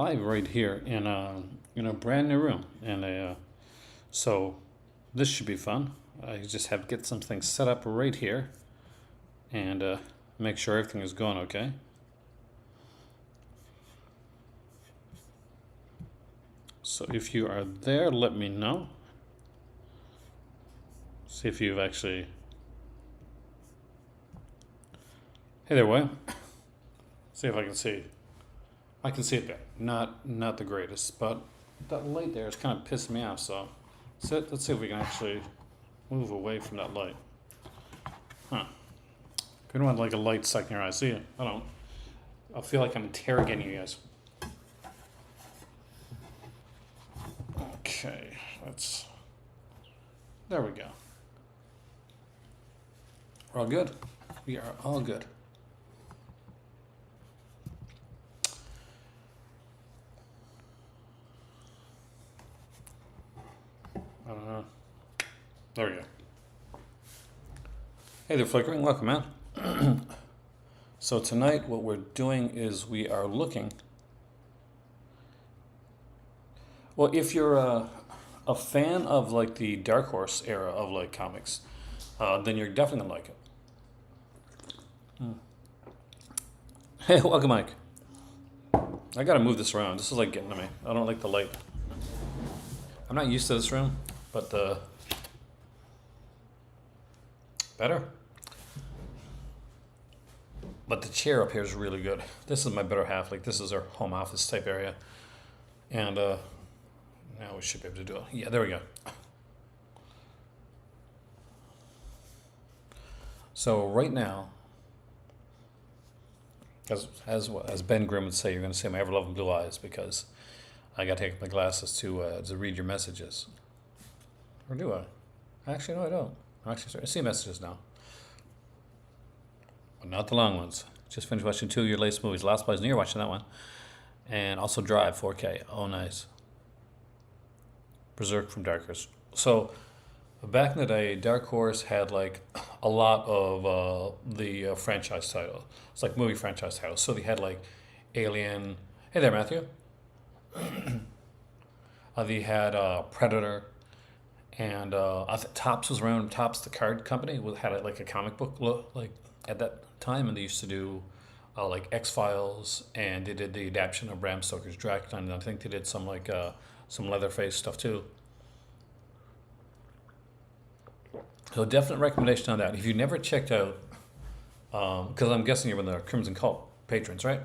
live right here in a brand new room, and so this should be fun. I just have to get some things set up right here, and make sure everything is going okay. So if you are there, let me know. See if you've actually. Hey there, William. See if I can see. I can see it back. Not the greatest, but that light there is kind of pissing me off. So let's see if we can actually move away from that light. Huh. We don't want like a light stuck in your eyes. See, I don't. I feel like I'm interrogating you guys. Okay, let's. There we go. We're all good. We are all good. I don't know. There we go. Hey there, Flickering. Welcome, man. So tonight, what we're doing is we are looking. Well, if you're a fan of like the Dark Horse era of like comics, then you're definitely gonna like it. Hey, welcome, Mike. I gotta move this around. This is like getting to me. I don't like the light. I'm not used to this room, but better. But the chair up here is really good. This is my better half. Like this is our home office type area, and now we should be able to do it. Yeah, there we go. So right now, as Ben Grimm would say, you're going to say my ever-loving blue eyes because I got to take my glasses to read your messages. Or do I? Actually, no, I don't. I'm actually starting to see messages now. But not the long ones. Just finished watching 2 of your latest movies. Last Place Near, watching that one. And also Drive 4K. Oh, nice. Berserk from Dark Horse. So, back in the day, Dark Horse had like a lot of the franchise titles. It's like movie franchise titles. So they had like Alien. Hey there, Matthew. They had Predator, and I think Topps was around. Topps, the card company, had like a comic book look like at that time, and they used to do like X-Files, and they did the adaptation of Bram Stoker's Dracula, and I think they did some like some Leatherface stuff too. So definite recommendation on that. If you never checked out, because I'm guessing you're one of the Crimson Cult patrons, right?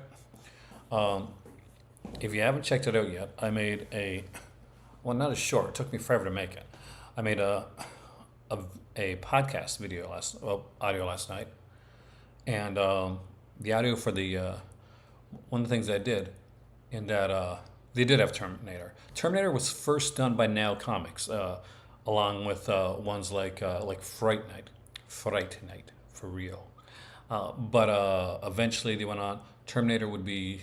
If you haven't checked it out yet, I made well, not a short. It took me forever to make it. I made a podcast video audio last night, and the audio for the one of the things I did, in that they did have Terminator. Terminator was first done by Now Comics, along with ones like Fright Night for real. But eventually they went on. Terminator would be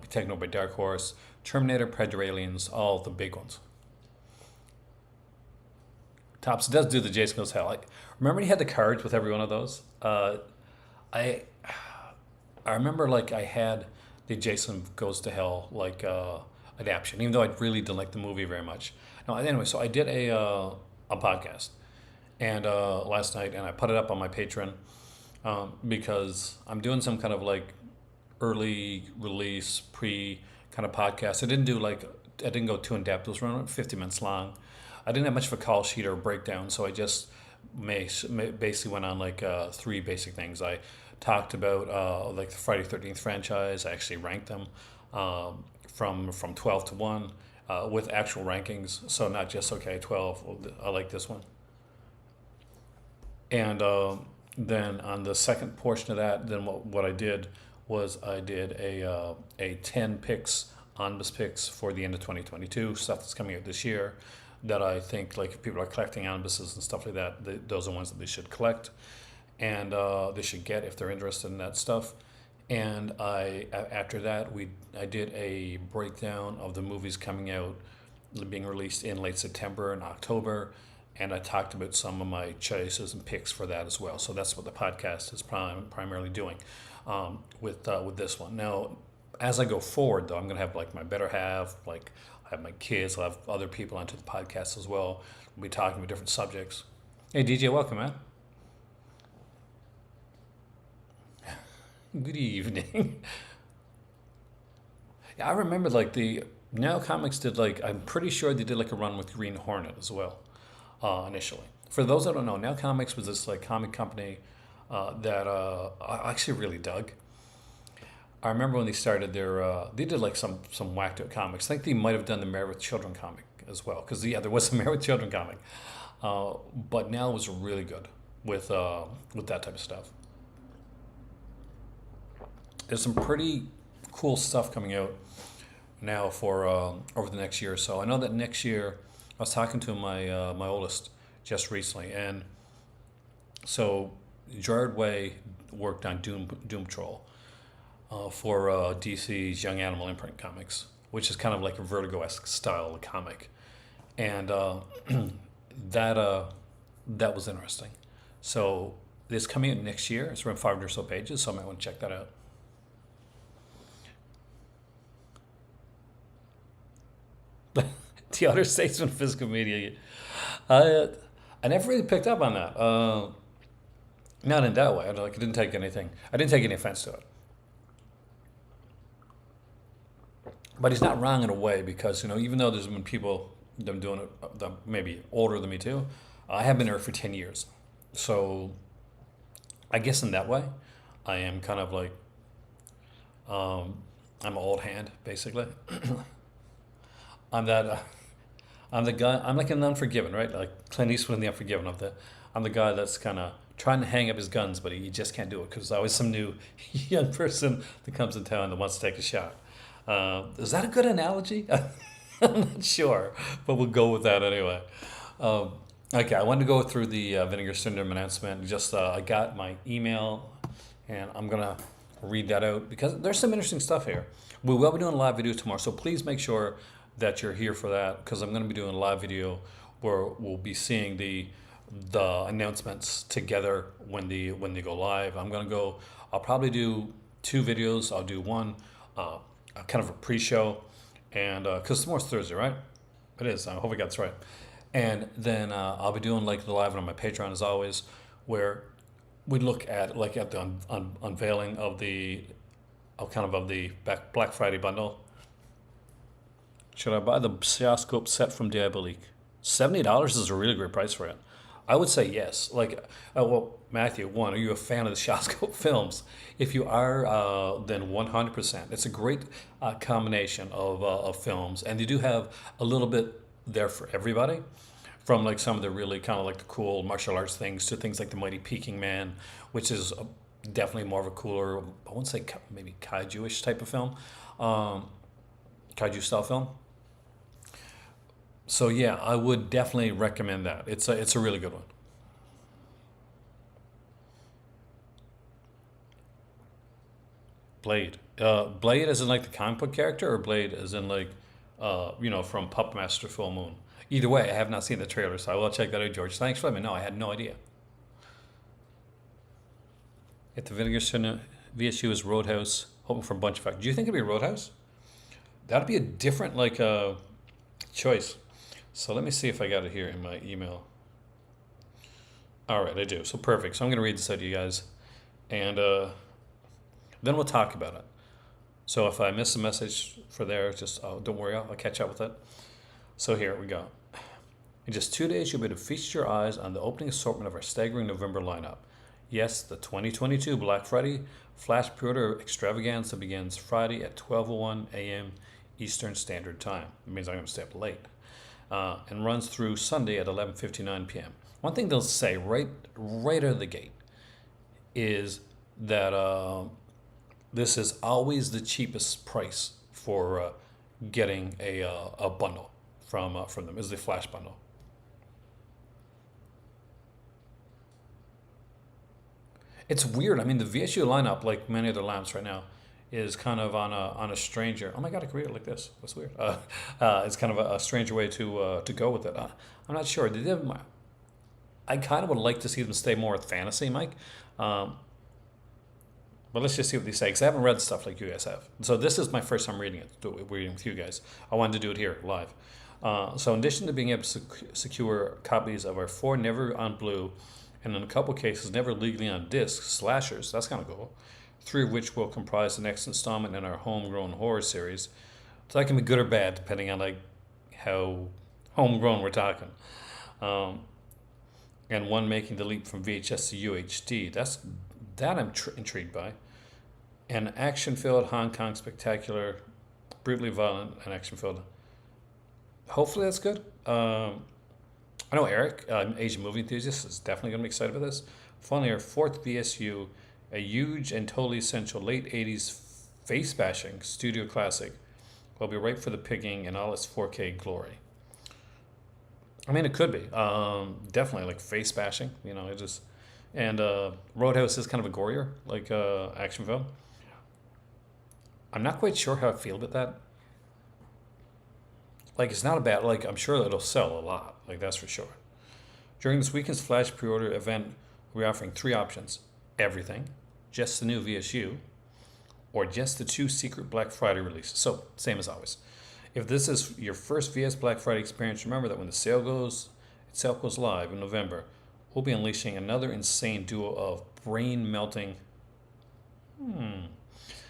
taken over by Dark Horse. Terminator, Predator, Aliens, all the big ones. Topps does do the Jason Goes to Hell. Remember he had the cards with every one of those. I remember like I had the Jason Goes to Hell adaptation, even though I really didn't like the movie very much. No, anyway, so I did a podcast, and last night, and I put it up on my Patreon because I'm doing some kind of like early release pre kind of podcast. I didn't go too in depth. It was around 50 minutes long. I didn't have much of a call sheet or a breakdown, so I just basically went on like three basic things. I talked about like the Friday 13th franchise. I actually ranked them from 12 to 1 with actual rankings. So not just, 12, I like this one. And then on the second portion of that, then what I did was I did a 10 picks, omnibus picks for the end of 2022, stuff that's coming out this year that I think like if people are collecting omnibuses and stuff like that, those are ones that they should collect and they should get if they're interested in that stuff. And after that, I did a breakdown of the movies coming out, being released in late September and October, and I talked about some of my choices and picks for that as well. So that's what the podcast is primarily doing with this one. Now, as I go forward, though, I'm gonna have like my better half, like I have my kids, I'll have other people onto the podcast as well. We'll be talking about different subjects. Hey DJ, welcome, man. Good evening. Yeah, I remember like the Now Comics did like I'm pretty sure they did like a run with Green Hornet as well, initially. For those that don't know, Now Comics was this like comic company that I actually really dug. I remember when they started their they did like some whacked out comics. I think they might have done the Married with Children comic as well because yeah, there was a Married with Children comic. But now was really good with that type of stuff. There's some pretty cool stuff coming out now for over the next year or so. I know that next year I was talking to my oldest just recently, and so Gerard Way worked on Doom Troll for DC's Young Animal imprint comics, which is kind of like a Vertigo-esque style of comic, and that that was interesting. So it's coming out next year. It's around 500 or so pages, so I might want to check that out. The Other Statesman physical media. I I never really picked up on that. Not in that way. Like I didn't take anything. I didn't take any offense to it. But he's not wrong in a way because even though there's been people them doing it that maybe older than me too, I have been there for 10 years. So I guess in that way, I am kind of like I'm an old hand basically. I'm that. I'm the guy. I'm like an Unforgiven, right? Like Clint Eastwood in The Unforgiven. I'm the guy that's kind of trying to hang up his guns, but he just can't do it because there's always some new young person that comes in town that wants to take a shot. Is that a good analogy? I'm not sure, but we'll go with that anyway. Um, okay, I wanted to go through the Vinegar Syndrome announcement. Just I got my email, and I'm gonna read that out because there's some interesting stuff here. We will be doing a live video tomorrow, so please make sure that you're here for that because I'm going to be doing a live video where we'll be seeing the announcements together when they go live. I'm going to go. I'll probably do two videos. I'll do one, kind of a pre-show, and because tomorrow's Thursday, right? It is. I hope I got this right. And then I'll be doing like the live on my Patreon as always, where we look at like at the unveiling of the of the Black Friday bundle. Should I buy the Psioscope set from Diabolique? $70 is a really great price for it. I would say yes. Like, well, Matthew, one, are you a fan of the Psioscope films? If you are, then 100%. It's a great combination of films, and they do have a little bit there for everybody. From like some of the really kind of like the cool martial arts things to things like the Mighty Peking Man, which is definitely more of a cooler, I wouldn't say maybe kaiju-ish type of film, kaiju style film. So yeah, I would definitely recommend that. It's a really good one. Blade. Blade as in like the comic book character, or Blade as in like, from Puppet Master Full Moon. Either way, I have not seen the trailer, so I will check that out, George. Thanks for letting me know. I had no idea. At the Vinegar Cinema, VSU is Roadhouse, hoping for a bunch of facts. Do you think it'd be Roadhouse? That'd be a different like choice. So let me see if I got it here in my email. All right, I do. So perfect. So I'm going to read this out to you guys, and then we'll talk about it. So if I miss a message for there, just don't worry, I'll catch up with it. So here we go. In just 2 days, you'll be able to feast your eyes on the opening assortment of our staggering November lineup. Yes, the 2022 Black Friday Flash Pre-Order Extravaganza begins Friday at 12:01 a.m. Eastern Standard Time. It means I'm going to stay up late. And runs through Sunday at 11:59 p.m. One thing they'll say right out of the gate is that this is always the cheapest price for getting a bundle from them, is the Flash bundle. It's weird. I mean, the VSU lineup, like many other lamps right now, is kind of on a stranger. Oh my God, I can read it like this. That's weird. It's kind of a stranger way to go with it. I'm not sure. I kind of would like to see them stay more with fantasy, Mike. But But let's just see what they say, because I haven't read stuff like you guys have. So this is my first time reading it, reading with you guys. I wanted to do it here live. So in addition to being able to secure copies of our 4 never on blue, and in a couple cases never legally on disc slashers, that's kind of cool, 3 of which will comprise the next installment in our homegrown horror series. So that can be good or bad depending on like how homegrown we're talking. And 1 making the leap from VHS to UHD. That I'm intrigued by. An action-filled Hong Kong spectacular, brutally violent and action-filled. Hopefully that's good. I know Eric, Asian movie enthusiast, is definitely going to be excited about this. Finally, our 4th VSU, a huge and totally essential late 80s face-bashing studio classic, will be ripe for the picking in all its 4K glory. I mean, it could be. Definitely, like face-bashing, it just... And Roadhouse is kind of a gorier, like action film. I'm not quite sure how I feel about that. Like, it's not a bad, like, I'm sure it'll sell a lot. Like, that's for sure. During this weekend's Flash pre-order event, we're offering 3 options. Everything, just the new VSU, or just the 2 secret Black Friday releases. So, same as always. If this is your first VS Black Friday experience, remember that when the sale goes live in November, we'll be unleashing another insane duo of brain-melting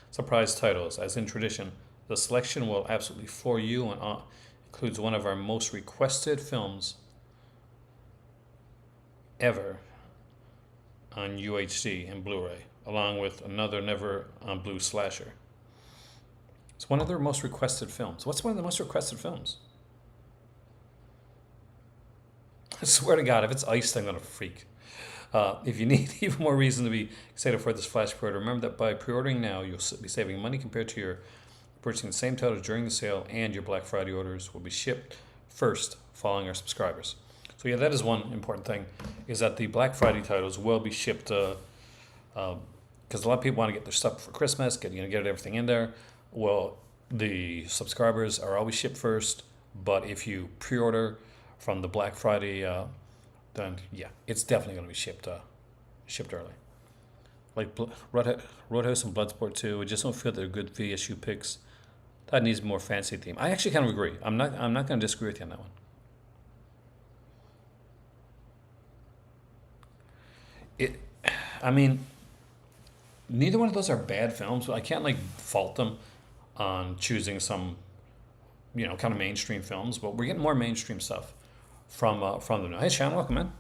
surprise titles. As in tradition, the selection will absolutely floor you and includes one of our most requested films ever on UHD and Blu-ray, along with another never on blue slasher. It's one of their most requested films. What's one of the most requested films? I swear to God, if it's iced, I'm going to freak. If you need even more reason to be excited for this Flash pre-order, remember that by pre-ordering now, you'll be saving money compared to your purchasing the same title during the sale, and your Black Friday orders will be shipped first following our subscribers. So yeah, that is one important thing, is that the Black Friday titles will be shipped, because a lot of people want to get their stuff for Christmas, get everything in there. Well, the subscribers are always shipped first, but if you pre-order from the Black Friday, then yeah, it's definitely going to be shipped early. Like Roadhouse and Bloodsport 2, I just don't feel they're good VSU picks. That needs more fancy theme. I actually kind of agree. I'm not going to disagree with you on that one. I mean, neither one of those are bad films, but I can't like fault them on choosing some, kind of mainstream films. But we're getting more mainstream stuff from them now. Hey, Sean, welcome in.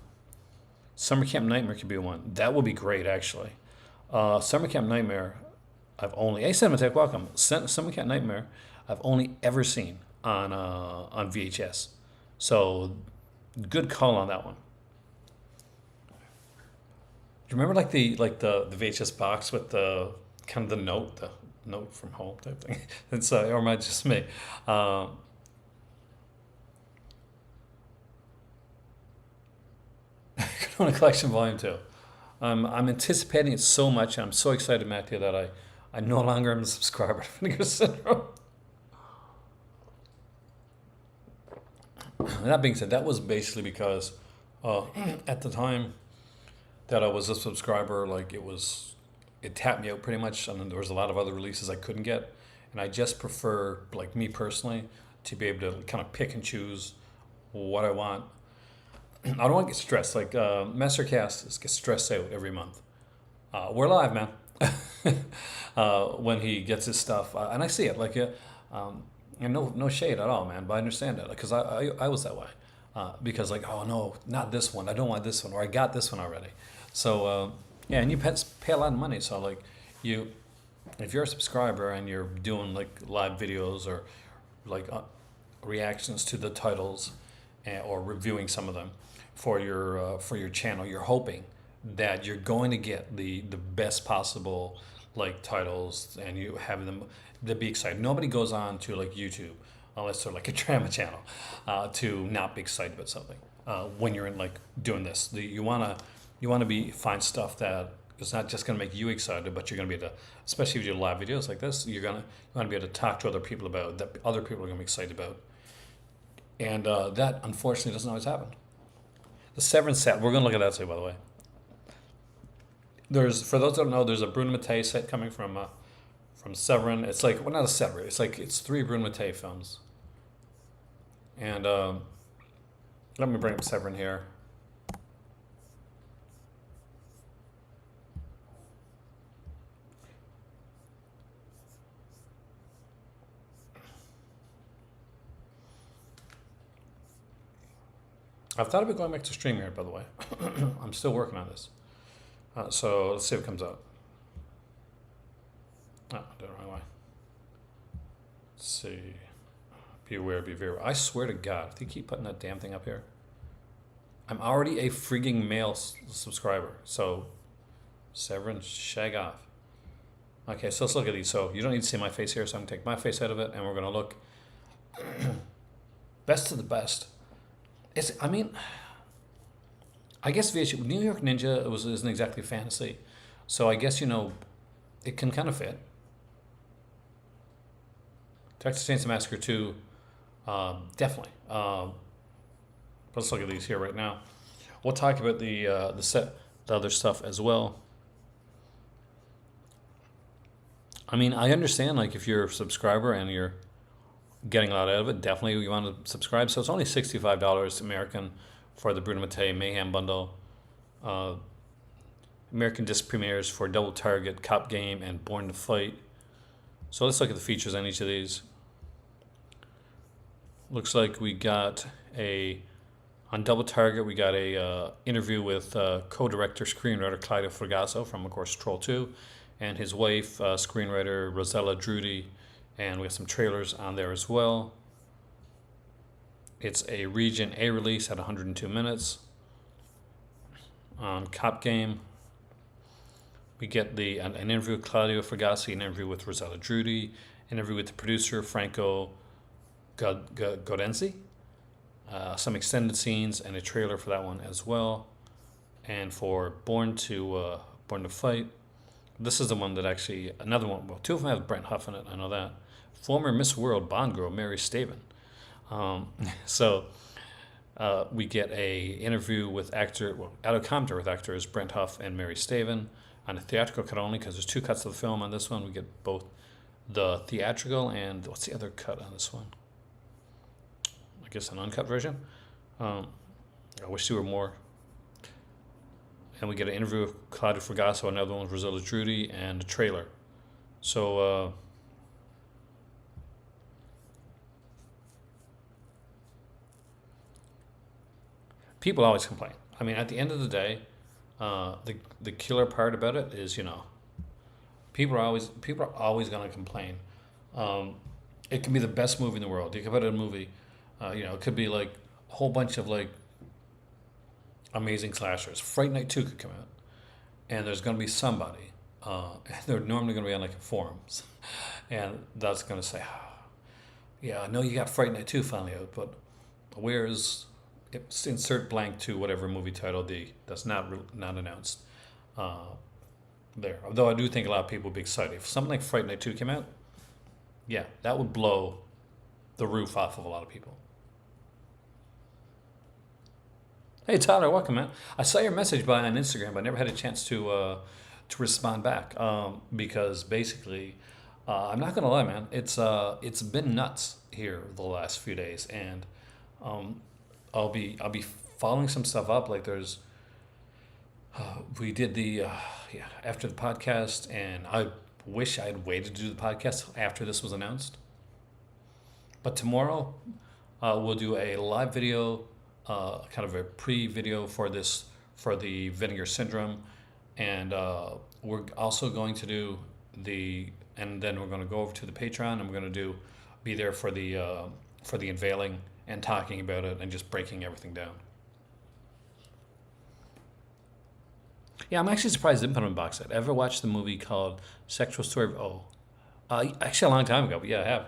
Summer Camp Nightmare could be one. That would be great, actually. Summer Camp Nightmare, hey, Cinematech, welcome. Summer Camp Nightmare, I've only ever seen on VHS. So, good call on that one. Do you remember like the VHS box with the kind of the note from home type thing? It's or am I just me? Corona Collection Volume 2. I'm anticipating it so much, and I'm so excited, Matthew, that I no longer am a subscriber to Vinegar Syndrome. That being said, that was basically because at the time that I was a subscriber, like it tapped me out pretty much, and there was a lot of other releases I couldn't get, and I just prefer, like me personally, to be able to kind of pick and choose what I want. I don't want to get stressed. Like Mastercast gets stressed out every month. We're live, man. When he gets his stuff, and I see it. Like, and no shade at all, man. But I understand it because I was that way. Because like, oh no, not this one. I don't want this one, or I got this one already. So yeah, and you pay a lot of money. So like, if you're a subscriber and you're doing like live videos or like reactions to the titles, or reviewing some of them for your channel, you're hoping that you're going to get the best possible like titles, and you have them to be excited. Nobody goes on to like YouTube unless they're like a drama channel to not be excited about something. When you're in like doing this, you wanna find stuff that is not just gonna make you excited, but you're gonna be able to, especially if you do live videos like this, you wanna be able to talk to other people about that other people are gonna be excited about. And that unfortunately doesn't always happen. The Severin set, we're gonna look at that today, by the way. There's for those that don't know, there's a Bruno Mattei set coming from Severin. It's like well, not a Severin. It's like it's three Bruno Mattei films. And let me bring up Severin here. I've thought about going back to stream here, by the way. I'm still working on this. So let's see if it comes out. Oh, I don't know why. Let's see. Beware, beware. I swear to God, if they keep putting that damn thing up here, I'm already a freaking male subscriber. So, Severin, shag off. Okay, so let's look at these. So you don't need to see my face here, so I'm gonna take my face out of it, and we're gonna look best of the best. I mean, I guess New York Ninja isn't exactly fantasy, so I guess it can kind of fit. Texas Chainsaw Massacre 2, definitely. Let's look at these here right now. We'll talk about the other stuff as well. I mean, I understand like if you're a subscriber and you're getting a lot out of it, definitely you want to subscribe. So it's only $65 American for the Bruno Mattei Mayhem bundle. American disc premieres for Double Target, Cop Game, and Born to Fight. So let's look at the features on each of these. Looks like we got on Double Target, we got a interview with co-director, screenwriter Claudio Fragasso from, of course, Troll 2, and his wife, screenwriter Rosella Drudy, and we have some trailers on there as well. It's a Region A release at 102 minutes. On Cop Game, we get an interview with Claudio Fragasi, an interview with Rosella Drudy, an interview with the producer Franco Godenzi, some extended scenes, and a trailer for that one as well. And for Born to Fight, this is the one that actually, another one, well, two of them have Brent Huff in it, I know that. Former Miss World Bond girl, Mary Staven. We get a interview with out of commentary with actors Brent Huff and Mary Staven on a theatrical cut only, because there's two cuts of the film on this one. We get both the theatrical and what's the other cut on this one? I guess an uncut version. I wish there were more. And we get an interview with Claudio Fragasso, another one with Rosella Drudy, and a trailer. So, people always complain. I mean, at the end of the day, the killer part about it is, people are always going to complain. It can be the best movie in the world. You can put it in a movie, it could be like a whole bunch of like amazing slashers. Fright Night 2 could come out, and there's going to be somebody, they're normally going to be on like forums, and that's going to say, yeah, I know you got Fright Night 2 finally out, but where's insert blank to whatever movie title that's not announced there. Although I do think a lot of people would be excited. If something like Fright Night 2 came out, yeah, that would blow the roof off of a lot of people. Hey Tyler, welcome, man. I saw your message on Instagram, but I never had a chance to respond back because basically, I'm not gonna lie, man. It's been nuts here the last few days, and I'll be following some stuff up. Like we did the after the podcast, and I wish I had waited to do the podcast after this was announced. But tomorrow, we'll do a live video. Kind of a pre-video for the Vinegar Syndrome, and we're also going to do and then we're going to go over to the Patreon, and we're going to be there for the unveiling and talking about it and just breaking everything down. Yeah, I'm actually surprised I didn't put it on box set. Ever watched the movie called Sexual Story of O? Actually a long time ago, but yeah, I have.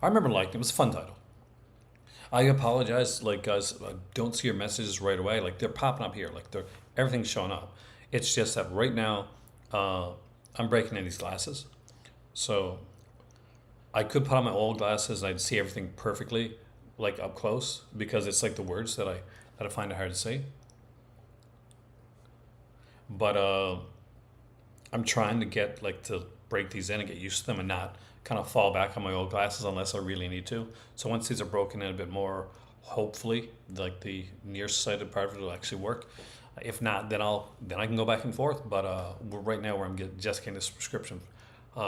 I remember liking it. It was a fun title. I apologize, like guys, I don't see your messages right away. Like they're popping up here, like everything's showing up. It's just that right now, I'm breaking in these glasses, so I could put on my old glasses and I'd see everything perfectly. like up close because it's like the words that I find it hard to see. But I'm trying to get like to break these in and get used to them and not kind of fall back on my old glasses unless I really need to. So once these are broken in a bit more, hopefully, like the nearsighted part of it will actually work. If not, then I can go back and forth. But right now, where I'm just getting this prescription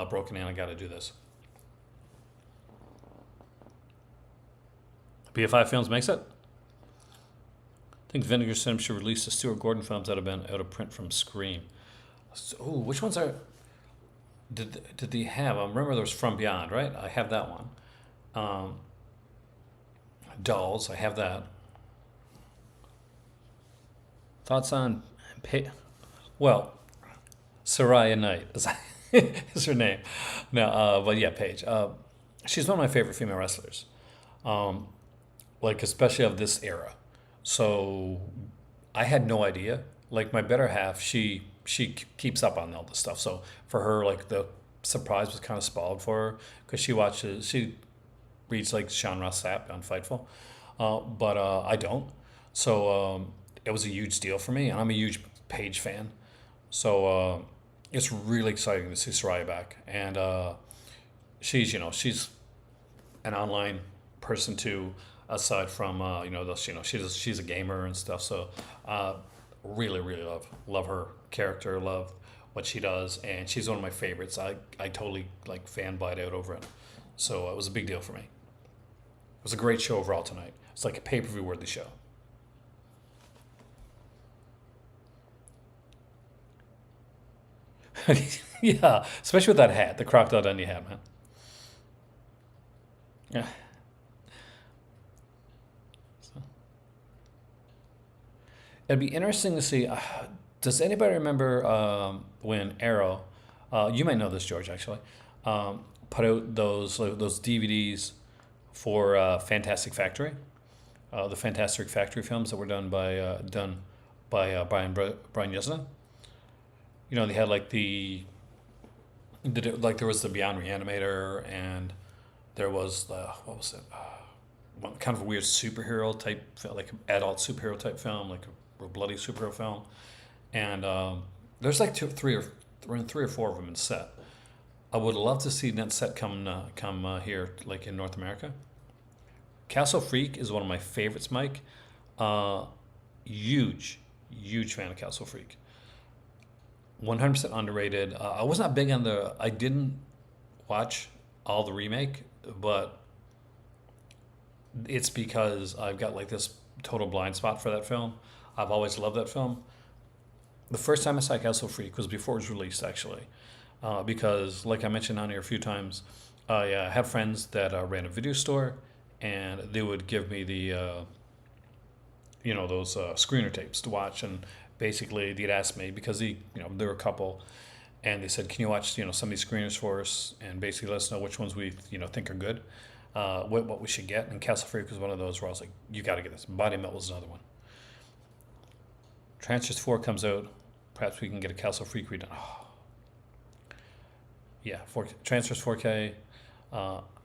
broken in, I got to do this. BFI Films makes it. I think Vinegar Syndrome should release the Stuart Gordon films that have been out of print from Scream. Oh, which ones are? Did they have? I remember there was From Beyond, right? I have that one. Um, Dolls, I have that. Thoughts on? Well, Soraya Knight is her name. No, but yeah, Paige. She's one of my favorite female wrestlers. Um, like especially of this era. So I had no idea. Like my better half, she keeps up on all this stuff. So for her, like the surprise was kind of spoiled for her because she reads like Sean Ross Sapp on Fightful, but I don't. So it was a huge deal for me, and I'm a huge Paige fan. So it's really exciting to see Soraya back, and she's an online person too, aside from she's a gamer and stuff. So really love her character, love what she does, and she's one of my favorites. I totally like fanboyed out over it. So it was a big deal for me. It was a great show overall tonight. It's like a pay-per-view worthy show. Yeah, especially with that hat, the crocodile Dundee hat, man. Yeah. So, it'd be interesting to see. Does anybody remember when Arrow? You might know this, George. Actually, put out those DVDs for Fantastic Factory, the Fantastic Factory films that were done by Brian Yuzna. You know, they had like like there was the Beyond Reanimator, and there was the what was it? One kind of a weird superhero type, like adult superhero type film, like a bloody superhero film, and there's like three or four of them in set. I would love to see that set come here, like in North America. Castle Freak is one of my favorites, Mike. Uh, huge fan of Castle Freak. 100% underrated. I was not big on the. I didn't watch all the remake, but it's because I've got like this total blind spot for that film. I've always loved that film. The first time I saw Castle Freak was before it was released, actually, because like I mentioned on here a few times, I have friends that ran a video store, and they would give me the those screener tapes to watch, and basically they'd ask me because there were a couple, and they said, "Can you watch some of these screeners for us, and basically let us know which ones we think are good, what we should get." And Castle Freak was one of those where I was like, "You got to get this." Body Melt was another one. Transfers 4 comes out. Perhaps we can get a Castle Freak redone. Oh, yeah, Transfers 4K.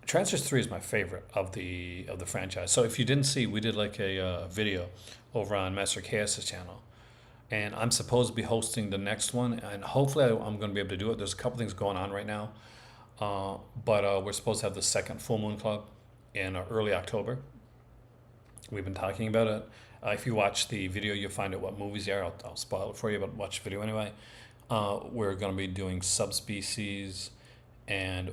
Transfers 3 is my favorite of the franchise. So if you didn't see, we did like a video over on Master Chaos's channel, and I'm supposed to be hosting the next one, and hopefully I'm going to be able to do it. There's a couple things going on right now, but we're supposed to have the second Full Moon Club in early October. We've been talking about it. If you watch the video, you'll find out what movies they are. I'll spoil it for you, but watch the video anyway. We're going to be doing Subspecies, and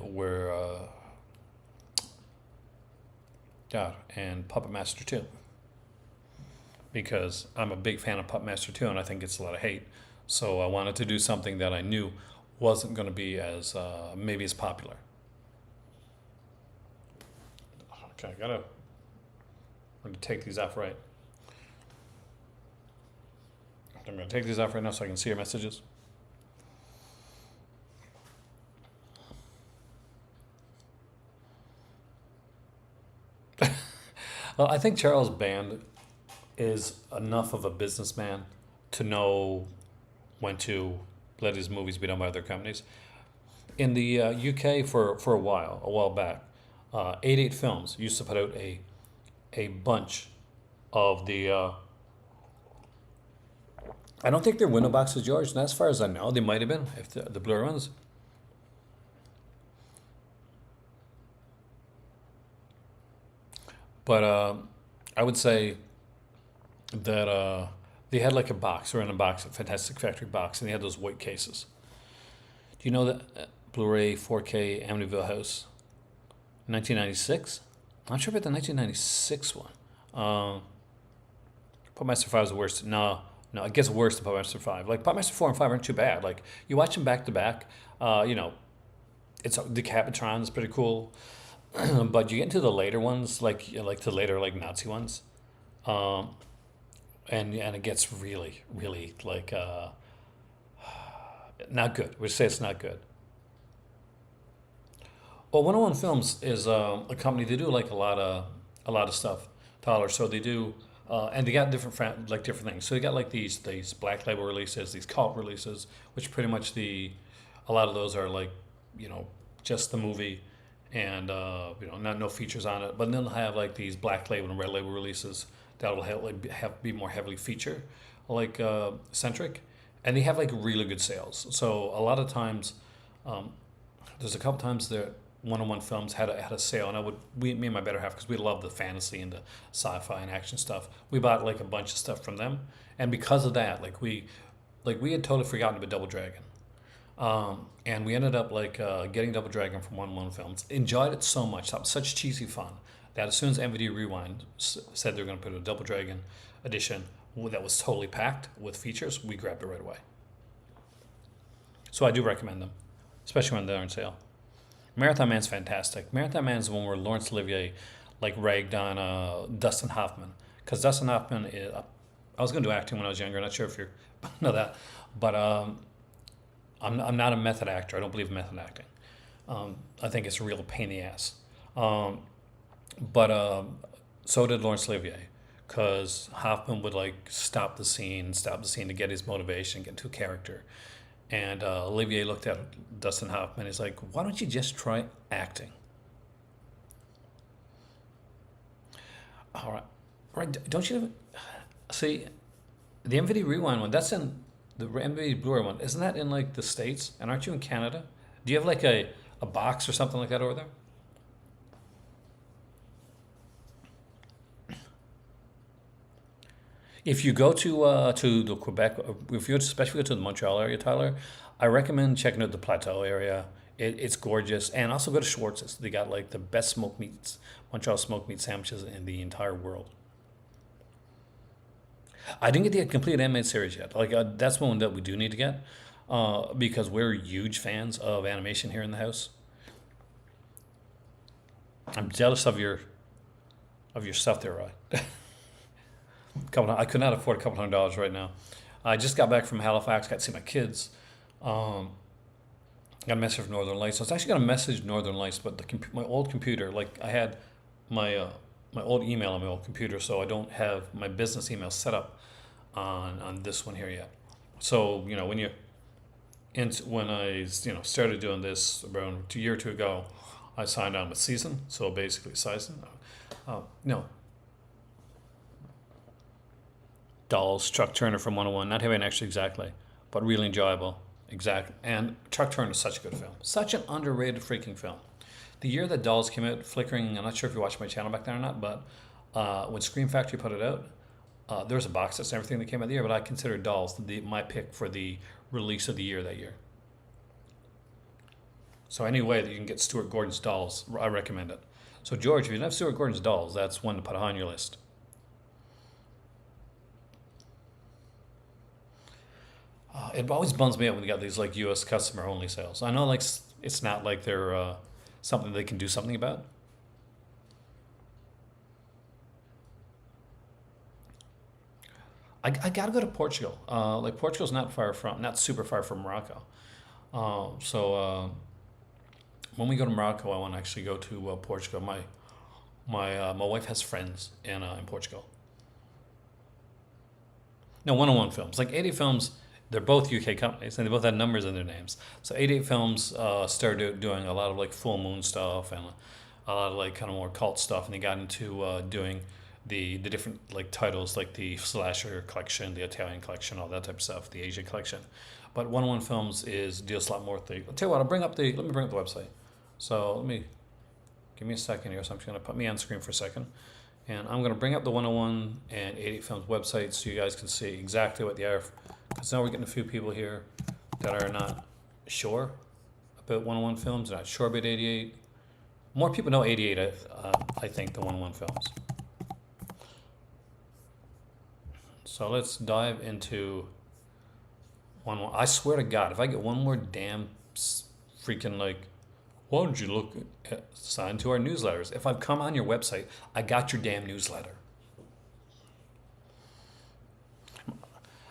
and Puppet Master 2. Because I'm a big fan of Puppet Master 2, and I think it's a lot of hate. So I wanted to do something that I knew wasn't going to be as maybe as popular. Okay, I'm going to take these off right. I'm going to take these off right now so I can see your messages. Well, I think Charles Band is enough of a businessman to know when to let his movies be done by other companies. In the UK, for a while back, 88 Films used to put out a bunch of the. I don't think they're window boxes, George. And as far as I know, they might have been if the Blu-ray ones. But I would say that they had like a box or in a box, a Fantastic Factory box, and they had those white cases. Do you know that Blu-ray 4K Amityville House, 1996? I'm not sure about the 1996 one. Puppetmaster 5 is the worst. No, it gets worse than Puppetmaster 5. Like Puppetmaster 4 and 5 aren't too bad. Like you watch them back to back. You know, it's the Capitron is pretty cool. But you get into the later ones, like the later like Nazi ones, um, and it gets really like not good. We say it's not good. Well, 101 Films is a company. They do like a lot of stuff, Tyler. So they do, and they got different like different things. So they got like these black label releases, these cult releases, which pretty much a lot of those are like, you know, just the movie, and not no features on it. But then they'll have like these black label and red label releases that will be more heavily feature like centric, and they have like really good sales. So a lot of times, um, there's a couple times that 101 Films had a sale, and me and my better half, because we love the fantasy and the sci-fi and action stuff. We bought like a bunch of stuff from them, and because of that, like we had totally forgotten about Double Dragon. And we ended up like getting Double Dragon from 101 Films. Enjoyed it so much, thought it was such cheesy fun that as soon as MVD Rewind said they were going to put a Double Dragon edition that was totally packed with features, we grabbed it right away. So I do recommend them, especially when they're on sale. Marathon Man's fantastic. Marathon Man's the one where Laurence Olivier like ragged on Dustin Hoffman, because Dustin Hoffman is. I was going to do acting when I was younger. Not sure if you know that, but I'm not a method actor. I don't believe in method acting. I think it's a real pain in the ass. But so did Laurence Olivier, because Hoffman would like stop the scene to get his motivation, get into a character. And Olivier looked at Dustin Hoffman. He's like, "Why don't you just try acting?" All right, right? Don't you see the MVD Rewind one? That's in the MVD Blu-ray one. Isn't that in like the States? And aren't you in Canada? Do you have like a box or something like that over there? If you go to the Quebec, if you especially go to the Montreal area, Tyler, I recommend checking out the Plateau area. It's gorgeous, and also go to Schwartz's. They got like the best smoked meats, Montreal smoked meat sandwiches in the entire world. I didn't get the complete animated series yet. Like that's one that we do need to get, because we're huge fans of animation here in the house. I'm jealous of your stuff there, Roy. I could not afford a couple $100 right now. I just got back from Halifax. Got to see my kids. Got a message from Northern Lights. I was actually going to message Northern Lights, but my old computer, like I had my old email on my old computer, so I don't have my business email set up on this one here yet. So when I started doing this around 2 year or two ago, I signed on with Season. So basically, Season. No, Dolls, Chuck Turner from 101. Not having actually exactly, but really enjoyable. Exactly. And Chuck Turner is such a good film. Such an underrated freaking film. The year that Dolls came out, Flickering, I'm not sure if you watched my channel back then or not, but when Scream Factory put it out, there was a box set and everything that came out the year, but I consider Dolls my pick for the release of the year that year. So any way that you can get Stuart Gordon's Dolls, I recommend it. So George, if you don't have Stuart Gordon's Dolls, that's one to put on your list. It always bums me out when you got these like U.S. customer only sales. I know like it's not like they're something they can do something about. I gotta go to Portugal. Like Portugal's not super far from Morocco. So when we go to Morocco, I want to actually go to Portugal. My wife has friends in Portugal. No, 101 Films, like 80 Films. They're both UK companies, and they both had numbers in their names. So 88 Films started doing a lot of like full moon stuff and a lot of like kind of more cult stuff, and they got into doing the different like titles, like the slasher collection, the Italian collection, all that type of stuff, the Asian collection. But 101 Films is deals a lot more with the. I'll tell you what, let me bring up the website. So let me give me a second here. So I'm just gonna put me on screen for a second, and I'm gonna bring up the 101 and 88 Films website so you guys can see exactly what they are. Because now we're getting a few people here that are not sure about 101 Films, not sure about 88. More people know 88, I think, than 101 Films. So let's dive into 101. I swear to God, if I get one more damn freaking like, why don't you look sign to our newsletters? If I've come on your website, I got your damn newsletter.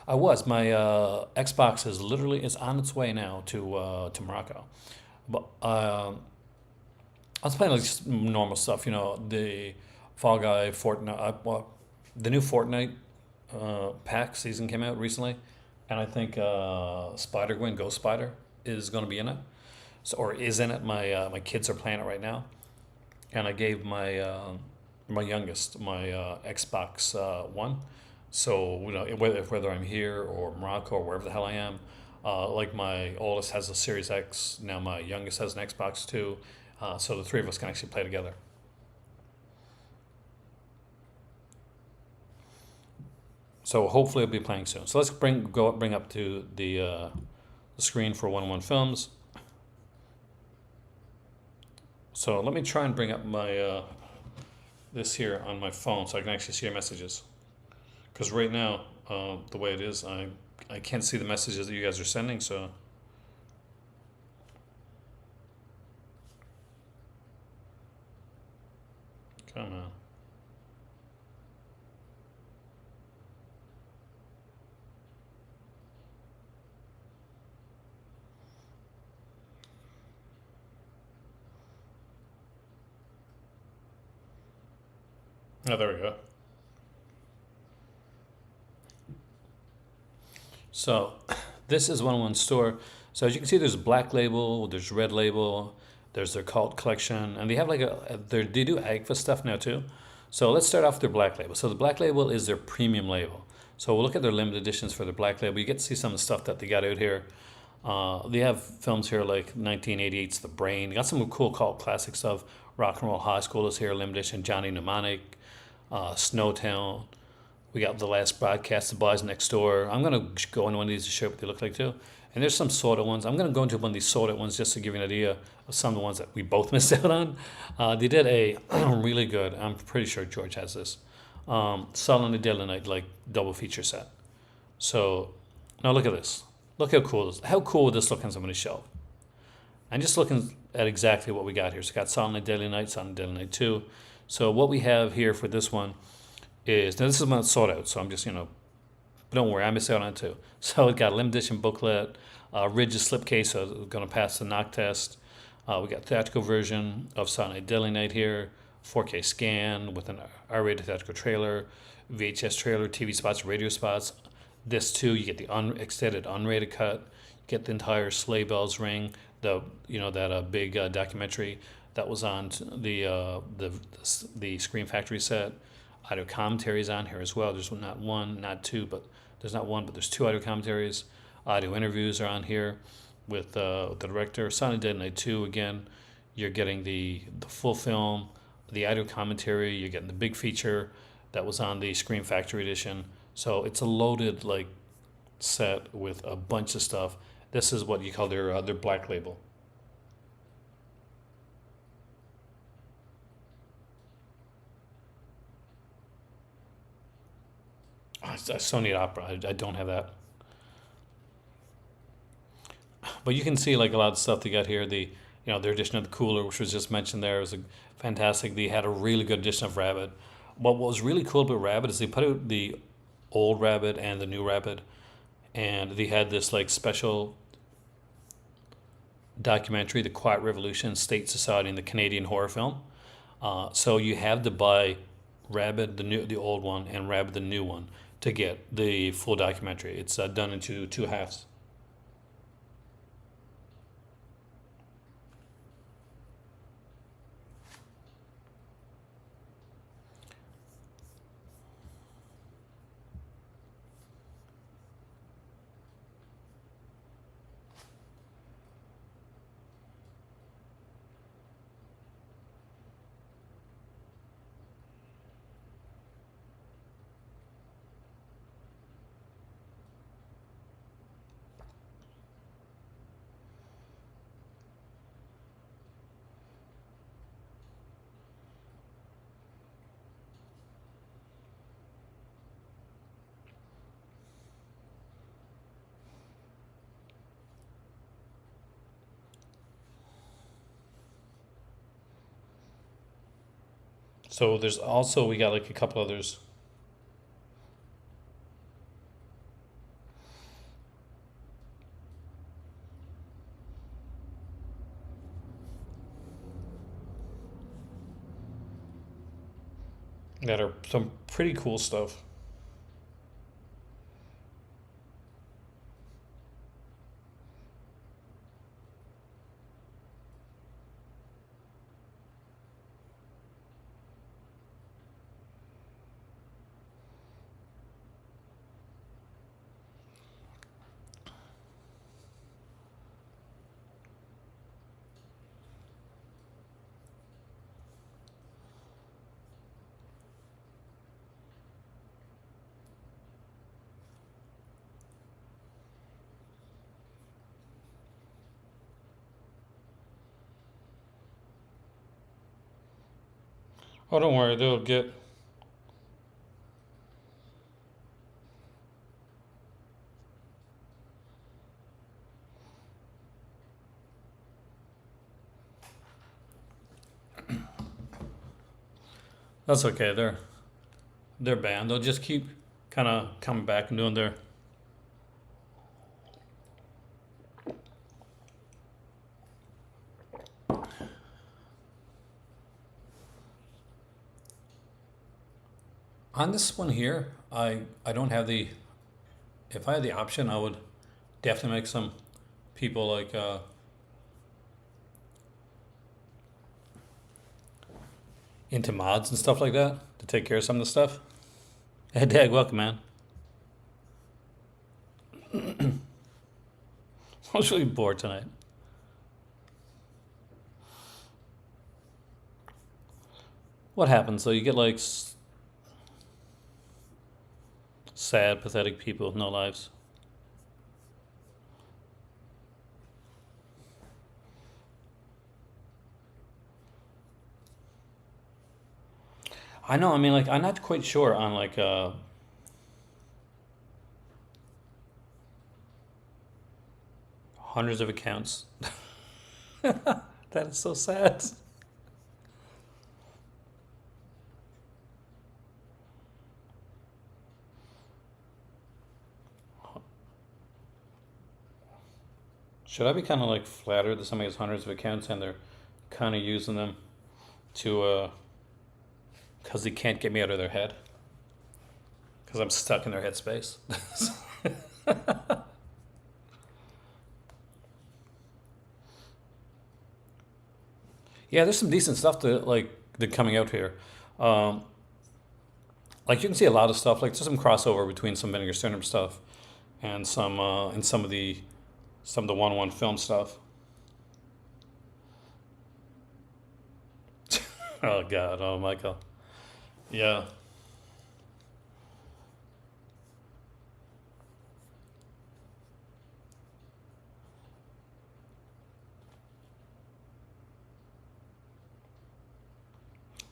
I was. My Xbox is on its way now to Morocco, but I was playing like just normal stuff, the Fall Guy, Fortnite. The new Fortnite pack season came out recently, and I think Spider Gwen Ghost Spider is going to be in it, or is in it. My kids are playing it right now, and I gave my youngest my Xbox One. So whether I'm here or Morocco or wherever the hell I am, like my oldest has a Series X. Now my youngest has an Xbox too. So the three of us can actually play together. So hopefully I'll be playing soon. So let's bring up to the screen for 101 Films. So let me try and bring up my this here on my phone so I can actually see your messages. Because right now, the way it is, I can't see the messages that you guys are sending. So come on. Oh, there we go. So this is 101 store. So as you can see, there's black label, there's red label, there's their cult collection, and they have like they do Agfa stuff now too. So let's start off with their black label. So the black label is their premium label. So we'll look at their limited editions for their black label. You get to see some of the stuff that they got out here. They have films here like 1988's The Brain. They got some cool cult classic stuff. Rock and Roll High School is here, limited edition. Johnny Mnemonic, Snowtown. We got The Last Broadcast, The Boys Next Door. I'm going to go into one of these to show what they look like too. And there's some sorted ones. I'm going to go into one of these sorted ones just to give you an idea of some of the ones that we both missed out on. They did a really good, I'm pretty sure George has this, Silent Deadly Night, like double feature set. So now look at this. Look how cool this. How cool would this look on somebody's shelf? And just looking at exactly what we got here. So we got Silent Deadly Night, Silent Deadly Night 2. So what we have here for this one is, now this is when it's sold out, so I'm just, but don't worry, I missed out on it too. So it got a limited edition booklet, rigid slipcase, so it's going to pass the knock test. We got theatrical version of Silent Deadly Night here, 4K scan with an R-rated theatrical trailer, VHS trailer, TV spots, radio spots. This too, you get the extended unrated cut, you get the entire Sleigh Bells Ring, that big documentary that was on the Scream Factory set. Audio commentaries on here as well. There's not one, not two, but there's not one, but there's two audio commentaries. Audio interviews are on here with the director. Silent Dead Night 2, again, you're getting the full film, the audio commentary, you're getting the big feature that was on the Scream Factory edition. So it's a loaded set with a bunch of stuff. This is what you call their black label. Sony Opera. I don't have that. But you can see like a lot of stuff they got here. Their edition of the Cooler, which was just mentioned there, was fantastic. They had a really good edition of Rabbit. But what was really cool about Rabbit is they put out the old Rabbit and the new Rabbit, and they had this special documentary, The Quiet Revolution, State Society, and the Canadian horror film. So you have to buy Rabbit, the old one, and Rabbit, the new one, to get the full documentary. It's done into two halves. So there's also, we got like a couple others that are some pretty cool stuff. Oh, don't worry, they'll get. That's okay. They're banned. They'll just keep kind of coming back and doing their. On this one here, I don't have the. If I had the option, I would definitely make some people like into mods and stuff like that to take care of some of the stuff. Hey, Dag, welcome, man. I was really bored tonight. What happens? So you get like sad, pathetic people with no lives. I know. I mean, like, I'm not quite sure on like hundreds of accounts. That is so sad. Should I be kind of like flattered that somebody has hundreds of accounts and they're kind of using them to, because they can't get me out of their head? Because I'm stuck in their headspace. Yeah, there's some decent stuff that coming out here. Um, like you can see a lot of stuff. Like there's some crossover between some Vinegar Syndrome stuff and some of the 101 film stuff. Oh God, oh Michael. Yeah.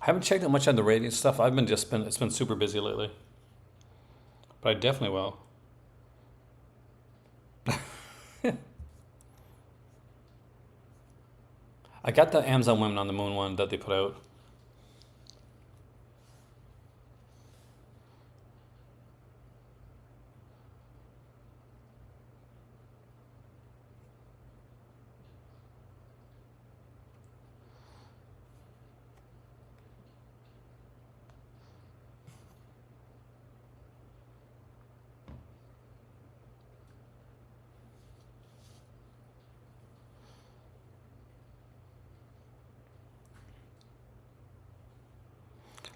I haven't checked out much on the rating stuff. I've been just been it's been super busy lately. But I definitely will. I got the Amazon Women on the Moon one that they put out.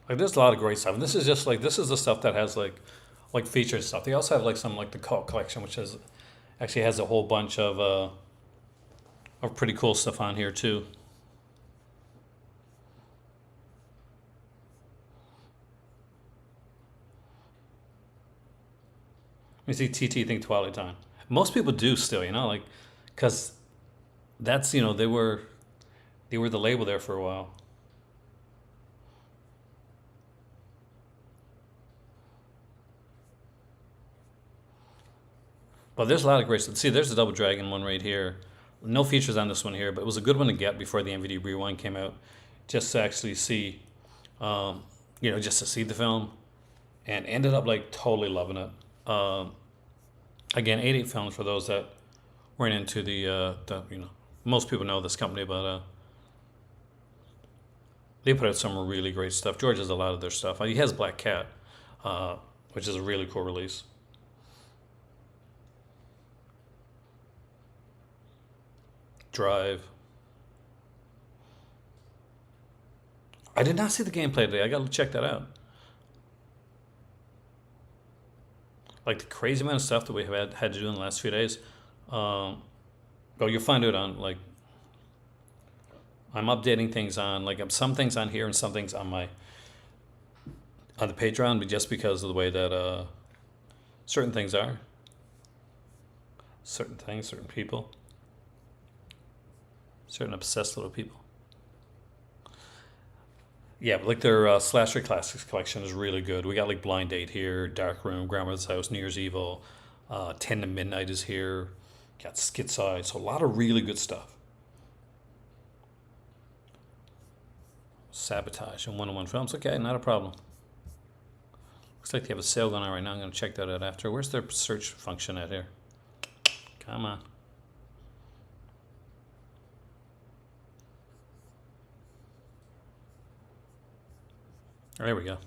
Like there's a lot of great stuff. And this is just like this is the stuff that has like featured stuff. They also have like some like the cult collection, which is actually has a whole bunch of pretty cool stuff on here too. You see TT think Twilight Time. Most people do still, like because that's they were the label there for a while. But there's a lot of great stuff. See, there's the Double Dragon one right here. No features on this one here, but it was a good one to get before the NVD Rewind came out, just to actually see just to see the film, and ended up like totally loving it. Again, 88 Films for those that weren't into most people know this company, but they put out some really great stuff. George has a lot of their stuff. He has Black Cat, which is a really cool release. Drive. I did not see the gameplay today. I got to check that out. Like the crazy amount of stuff that we have had to do in the last few days. Well, you'll find it on like I'm updating things on like some things on here and some things on the Patreon, but just because of the way that certain things are, certain things, certain people, certain obsessed little people. Yeah, but like their Slasher Classics collection is really good. We got like Blind Date here, Dark Room, Grandmother's House, New Year's Evil, 10 to Midnight is here. Got Schizoid, so a lot of really good stuff. Sabotage and 101 Films. Okay, not a problem. Looks like they have a sale going on right now. I'm going to check that out after. Where's their search function at here? Come on. There we go.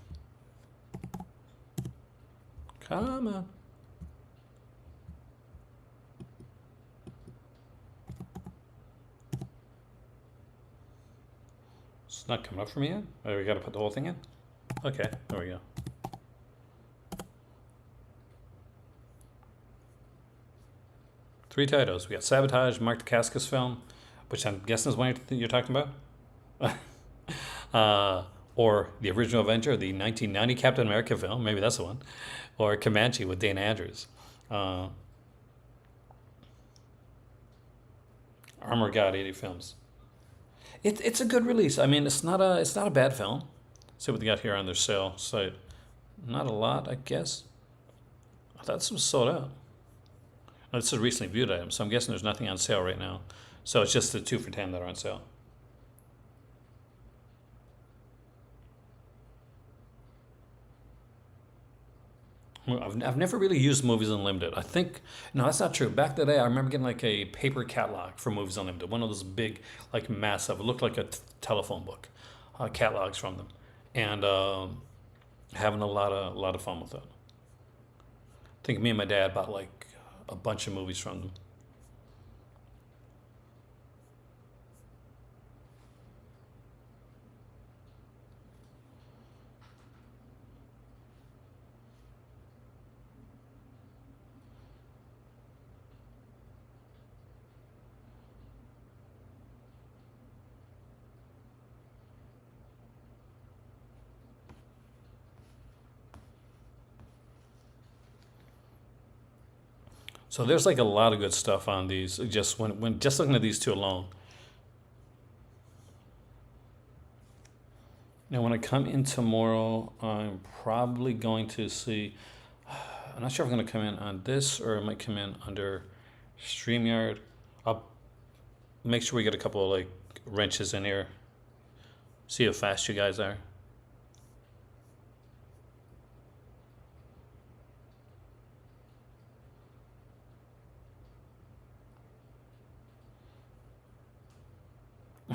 Come on. It's not coming up for me yet? Oh, we got to put the whole thing in? Okay, there we go. Three titles. We got Sabotage, Mark Dacascos film, which I'm guessing is one you're talking about. Or The Original Avenger, the 1990 Captain America film, maybe that's the one. Or Comanche with Dana Andrews. Armor God, 80 Films. It's a good release. I mean, it's not a bad film. Let's see what they got here on their sale site. Not a lot, I guess. I thought this was sold out. Now, this is a recently viewed item, so I'm guessing there's nothing on sale right now. So it's just the 2 for $10 that are on sale. I've never really used Movies Unlimited. I think, no, that's not true. Back in the day, I remember getting like a paper catalog for Movies Unlimited. One of those big, like massive, it looked like a telephone book, catalogs from them. And having a lot of fun with it. I think me and my dad bought like a bunch of movies from them. So there's like a lot of good stuff on these. Just when just looking at these two alone. Now, when I come in tomorrow, I'm probably going to see. I'm not sure if I'm going to come in on this or I might come in under StreamYard. I'll make sure we get a couple of like wrenches in here. See how fast you guys are.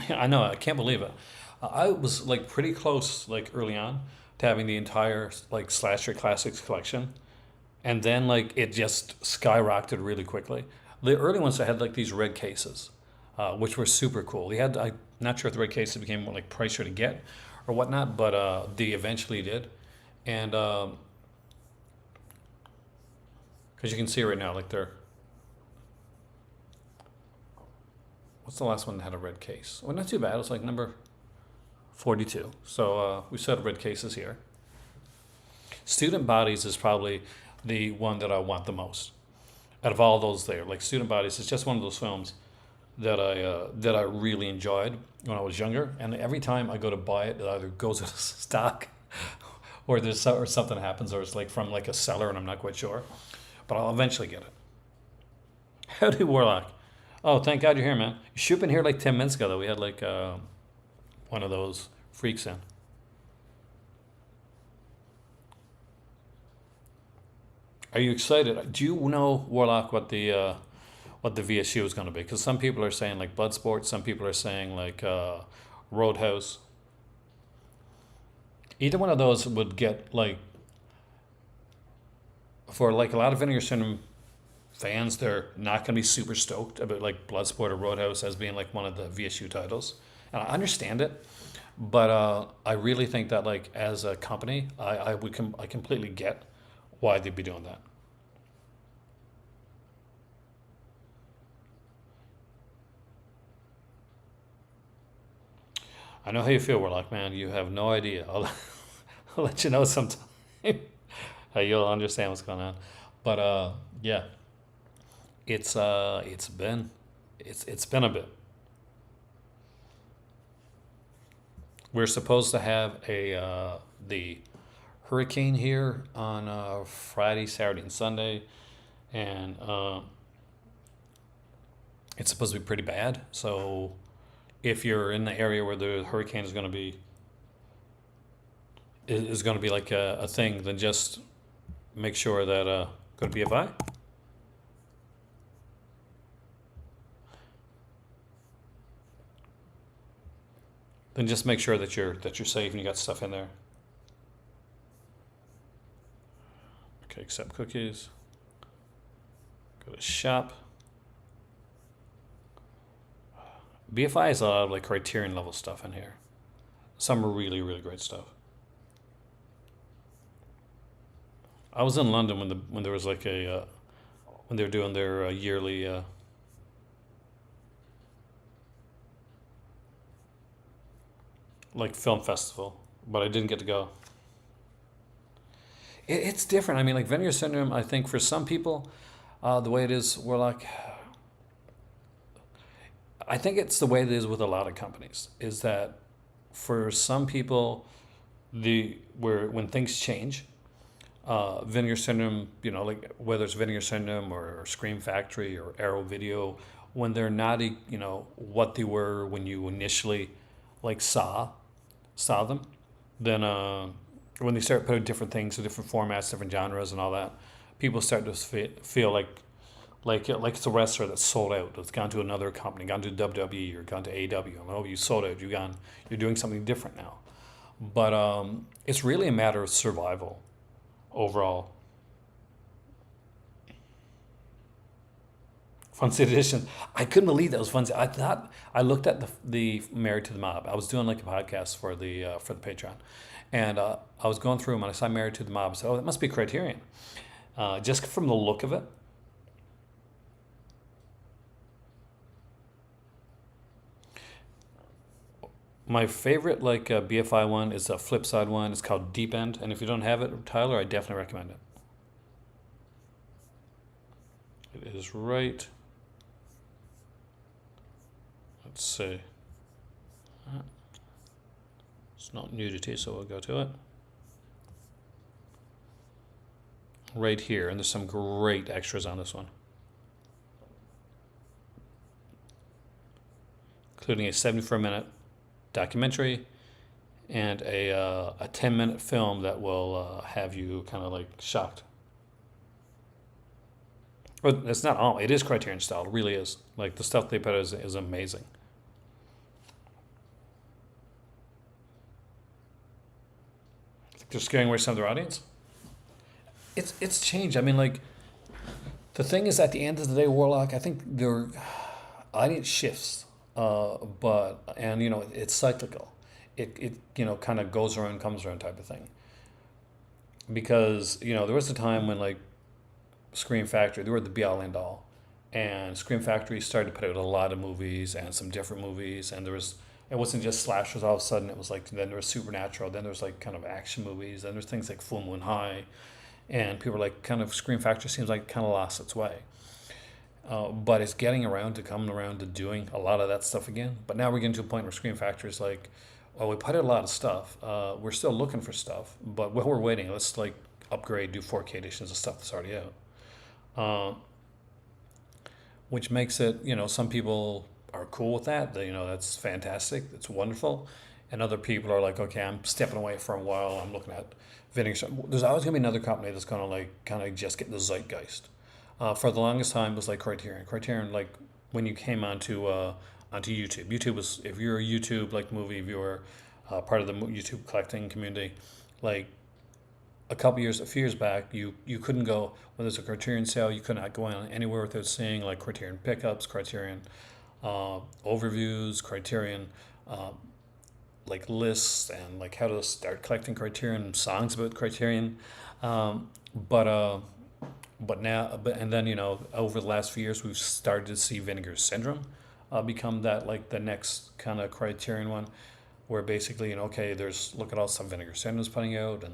I know, I can't believe it. I was like pretty close, like early on, to having the entire like Slasher Classics collection, and then like it just skyrocketed really quickly. The early ones I had like these red cases, which were super cool. They had I'm not sure if the red cases became more like pricier to get or whatnot, but they eventually did, and because you can see right now, like they're what's the last one that had a red case? Well, not too bad. It was like number 42. So we still have red cases here. Student Bodies is probably the one that I want the most out of all those there. Like Student Bodies is just one of those films that I really enjoyed when I was younger. And every time I go to buy it, it either goes out of stock or or something happens, or it's like from like a seller and I'm not quite sure. But I'll eventually get it. Howdy Warlock. Oh, thank God you're here, man. You should have been here like 10 minutes ago, though. We had like one of those freaks in. Are you excited? Do you know, Warlock, what the VSU is going to be? Because some people are saying like Bloodsport, some people are saying like Roadhouse. Either one of those would get like, for like a lot of Vinegar Syndrome fans, they're not going to be super stoked about like Bloodsport or Roadhouse as being like one of the VSU titles, and I understand it. But I really think that like as a company, I completely get why they'd be doing that. I know how you feel, Warlock, man. You have no idea. I'll let you know sometime. You'll understand what's going on. But yeah, it's been a bit. We're supposed to have a the hurricane here on Friday, Saturday, and Sunday, and it's supposed to be pretty bad. So if you're in the area where the hurricane is going to be like a thing, then just make sure that go to BFI. Then just make sure that you're safe and you got stuff in there. Okay, accept cookies. Go to shop. BFI has a lot of like Criterion level stuff in here. Some really really great stuff. I was in London when there was like a when they were doing their yearly like film festival, but I didn't get to go. It's different. I mean, like Vinegar Syndrome, I think for some people, the way it is, we're like, I think it's the way it is with a lot of companies. Is that for some people, the where when things change, Vinegar Syndrome, like whether it's Vinegar Syndrome or Scream Factory or Arrow Video, when they're not, what they were when you initially like saw them, then when they start putting different things, different formats, different genres, and all that, people start to feel like it's a wrestler that's sold out. It's gone to another company, gone to WWE or gone to AEW. Oh, you sold out. You're doing something different now. But it's really a matter of survival overall. Fun City Edition. I couldn't believe that was Fun City. I thought I looked at the Married to the Mob. I was doing like a podcast for the Patreon, and I was going through them and I saw Married to the Mob. I said, "Oh, that must be Criterion." Just from the look of it, my favorite like BFI one is a flip side one. It's called Deep End, and if you don't have it, Tyler, I definitely recommend it. It is right. Let's see. It's not nudity, so we'll go to it. Right here, and there's some great extras on this one, including a 74-minute documentary and a 10-minute film that will have you kind of like shocked. But it's not all. It is Criterion style. It really is. Like the stuff they put is amazing. I think they're scaring away some of their audience. It's changed. I mean, like the thing is, at the end of the day, Warlock, I think their audience shifts, but and it's cyclical. It kind of goes around, comes around type of thing. Because there was a time when like Scream Factory, they were the be all end all, and Scream Factory started to put out a lot of movies and some different movies, and it wasn't just slashers. All of a sudden, it was like then there was supernatural, then there was like kind of action movies, then there's things like Full Moon High, and people were like kind of Scream Factory seems like kind of lost its way. But it's getting around to coming around to doing a lot of that stuff again. But now we're getting to a point where Scream Factory is like, well, we put out a lot of stuff. We're still looking for stuff, but while we're waiting, let's like upgrade, do 4K editions of stuff that's already out. Which makes it, some people are cool with that. That's fantastic. It's wonderful. and other people are like, okay, I'm stepping away for a while. I'm looking at Vinegar Syndrome. There's always gonna be another company that's gonna like kind of just get the zeitgeist. For the longest time, it was like Criterion. Criterion, like when you came onto YouTube. YouTube was, if you're a YouTube like movie viewer, part of the YouTube collecting community, like a few years back, you couldn't go when there's a Criterion sale. You could not go on anywhere without seeing like Criterion pickups, Criterion overviews, Criterion uh, like lists, and like how to start collecting Criterion songs about Criterion. Um, but uh, but now, but and then over the last few years, we've started to see Vinegar Syndrome become that like the next kind of Criterion one, where basically okay, there's look at all the stuff Vinegar Syndrome's putting out, and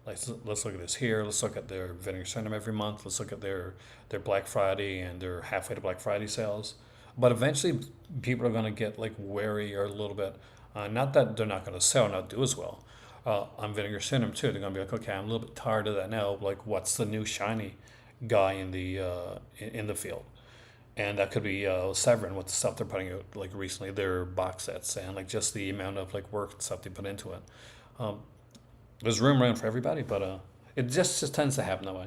let's look at this here. Let's look at their Vinegar Syndrome every month. Let's look at their Black Friday and their halfway to Black Friday sales. But eventually, people are going to get like wary or a little bit. Not that they're not going to sell, not do as well. On Vinegar Syndrome too, they're going to be like, okay, I'm a little bit tired of that now. Like, what's the new shiny guy in the field? And that could be Severin with the stuff they're putting out like recently, their box sets, and like just the amount of like work and stuff they put into it. Um, there's room around for everybody, but it just tends to happen that way.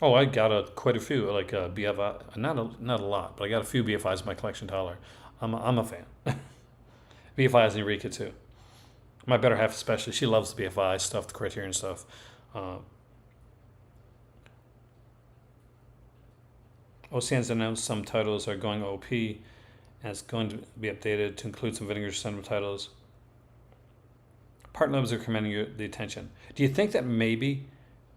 Oh, I got quite a few like BFI, not a lot, but I got a few BFIs in my collection, Tyler. I'm a fan. BFI is Eureka too. My better half especially, she loves the BFI stuff, the Criterion stuff. Uh, OCN's announced some titles are going OP, and it's going to be updated to include some Vinegar Syndrome titles. Partner labels are commanding the attention. Do you think that maybe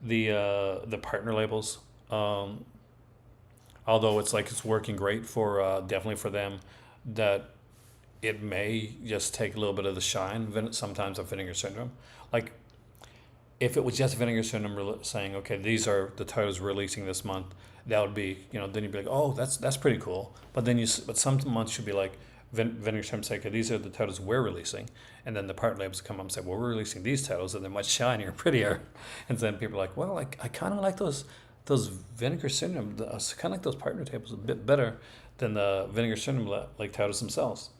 the partner labels, um, although it's like it's working great for definitely for them, that it may just take a little bit of the shine sometimes of Vinegar Syndrome. Like if it was just Vinegar Syndrome saying, okay, these are the titles we're releasing this month, that would be, then you'd be like, oh, that's pretty cool. But then but some months should be like Vinegar Syndrome say, okay, these are the titles we're releasing, and then the partner labels come up and say, well, we're releasing these titles, and they're much shinier, prettier, and then people are like, well, I kind of like those Vinegar Syndrome, I kind of like those partner tables a bit better than the Vinegar Syndrome like titles themselves.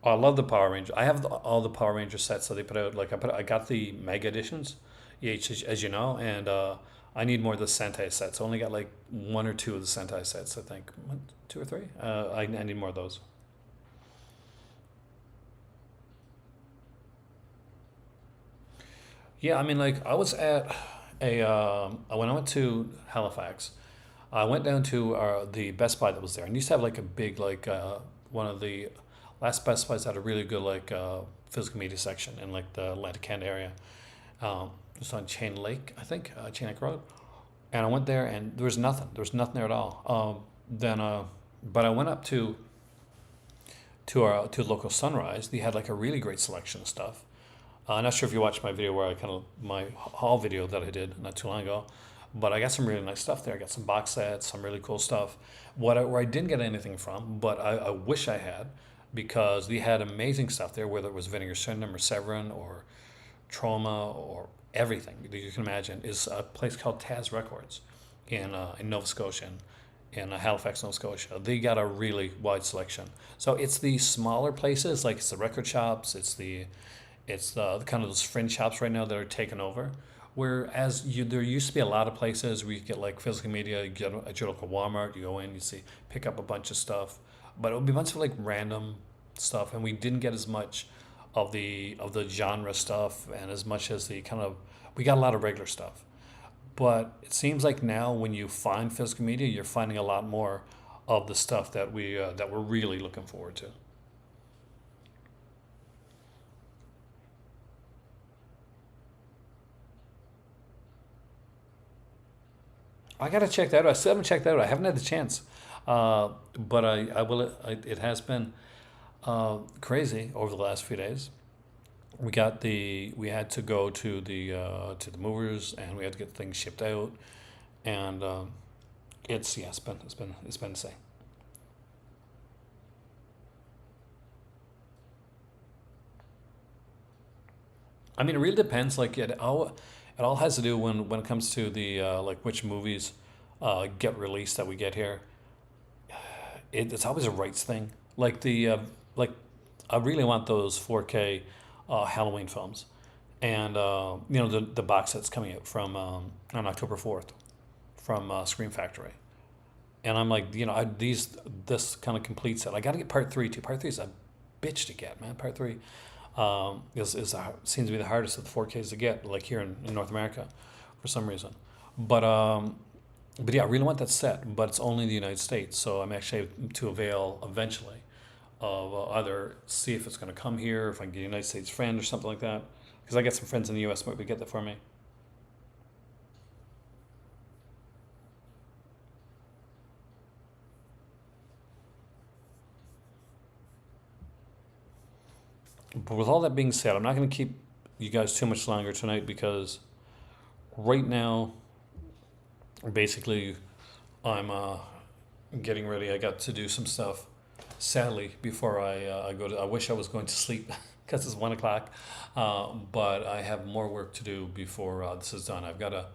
Oh, I love the Power Ranger. I have all the Power Ranger sets that they put out. Like I got the Mega Editions, as you know, and I need more of the Sentai sets. I only got like one or two of the Sentai sets, I think. One, two or three. I need more of those. Yeah, I mean, like I was at when I went to Halifax, I went down to the Best Buy that was there, and used to have like a big like one of the last Best Buys had a really good like physical media section in like the Atlantic Canada area. Just on Chain Lake, I think, Chain Lake Road. And I went there, and there was nothing. There was nothing there at all. But I went up to local Sunrise. They had like a really great selection of stuff. I'm not sure if you watched my video where I kind of my haul video that I did not too long ago, but I got some really nice stuff there. I got some box sets, some really cool stuff. Where I didn't get anything from, but I wish I had, because they had amazing stuff there, whether it was Vinegar Syndrome or Severin or Trauma or everything that you can imagine, is a place called Taz Records in Nova Scotia, in Halifax, Nova Scotia. They got a really wide selection. So it's the smaller places, like it's the record shops, it's the kind of those fringe shops right now that are taken over. Whereas there used to be a lot of places where you get like physical media, you get at your local Walmart, you go in, you see, pick up a bunch of stuff, but it would be a bunch of like random stuff, and we didn't get as much of the genre stuff, and as much as the kind of we got a lot of regular stuff. But it seems like now when you find physical media, you're finding a lot more of the stuff that we're really looking forward to. I gotta check that out. I still haven't checked that out. I haven't had the chance, but I will. It has been crazy over the last few days. We had to go to the movers, and we had to get things shipped out, and it's been insane. I mean, it really depends. Like it all has to do when it comes to the like which movies get released that we get here. It's always a rights thing. Like I really want those 4K Halloween films, and the box set's coming out from on October 4th from Scream Factory, and I'm like, this kind of completes it. I got to get part three too. Part three is a bitch to get, man. Part three seems to be the hardest of the 4Ks to get, like here in North America, for some reason. But but yeah, I really want that set, but it's only in the United States, so I'm actually to avail eventually of either see if it's going to come here, if I can get a United States friend or something like that, because I got some friends in the U.S. might be get that for me. But with all that being said, I'm not going to keep you guys too much longer tonight because right now, basically, I'm getting ready. I got to do some stuff. Sadly, before I go to, I wish I was going to sleep because it's 1 o'clock, but I have more work to do before this is done. I've got to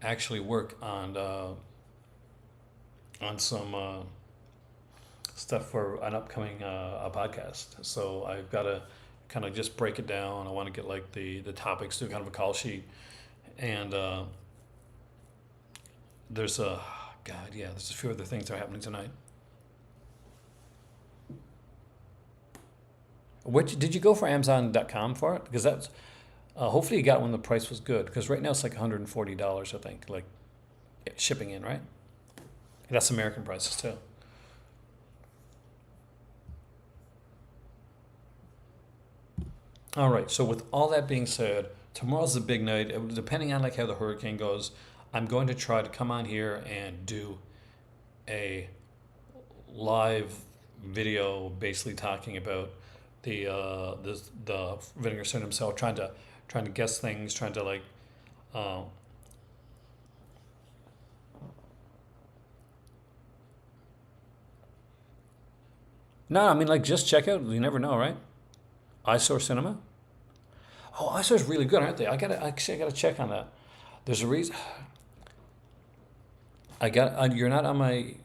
actually work on some stuff for an upcoming podcast. So I've got to kind of just break it down. I want to get like the topics, do kind of a call sheet, and there's a God, yeah, there's a few other things that are happening tonight. What did you go for Amazon.com for it? Because that's hopefully you got it when the price was good. Because right now it's like $140, I think, like shipping in, right? That's American prices too. All right. So with all that being said, tomorrow's the big night. Depending on like how the hurricane goes, I'm going to try to come on here and do a live video, basically talking about the Vinegar Syndrome himself, trying to guess things, trying to like. Uh, no, I mean like just check out. You never know, right? Eyesore Cinema. Oh, Eyesore's really good, aren't they? I gotta check on that. There's a reason. You're not on my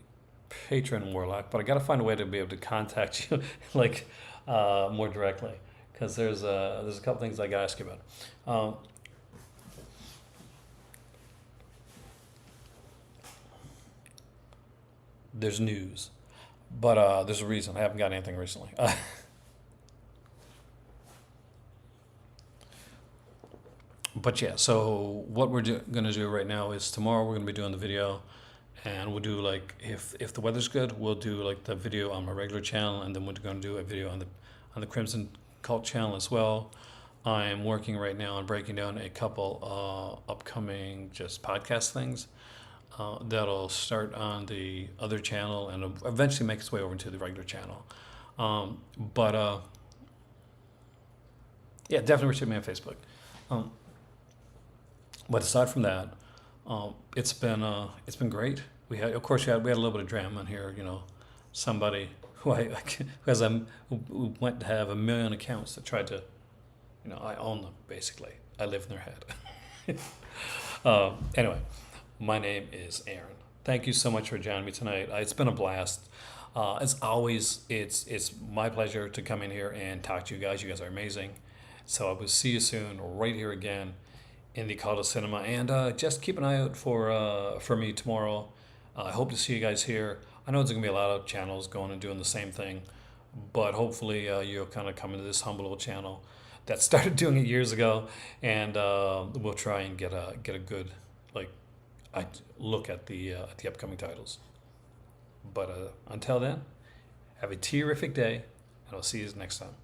Patreon, Warlock, but I gotta find a way to be able to contact you like more directly because there's a couple things I gotta ask you about. Um, there's news, but there's a reason I haven't got anything recently. But yeah, so what gonna do right now is tomorrow we're gonna be doing the video, and we'll do like if the weather's good, we'll do like the video on my regular channel, and then we're gonna do a video on the Crimson Cult channel as well. I am working right now on breaking down a couple upcoming just podcast things that'll start on the other channel and eventually make its way over into the regular channel. But yeah, definitely reach out to me on Facebook. Um, but aside from that, it's been great. Of course, we had a little bit of drama in here. Somebody who who went to have a million accounts that tried to, I own them basically. I live in their head. Anyway, my name is Aaron. Thank you so much for joining me tonight. It's been a blast. As always, it's my pleasure to come in here and talk to you guys. You guys are amazing. So I will see you soon, right here again in the Call to Cinema, and just keep an eye out for me tomorrow. I hope to see you guys here. I know there's gonna be a lot of channels going and doing the same thing, but hopefully you'll kind of come into this humble little channel that started doing it years ago, and we'll try and get a good like I look at the upcoming titles. But until then, have a terrific day, and I'll see you next time.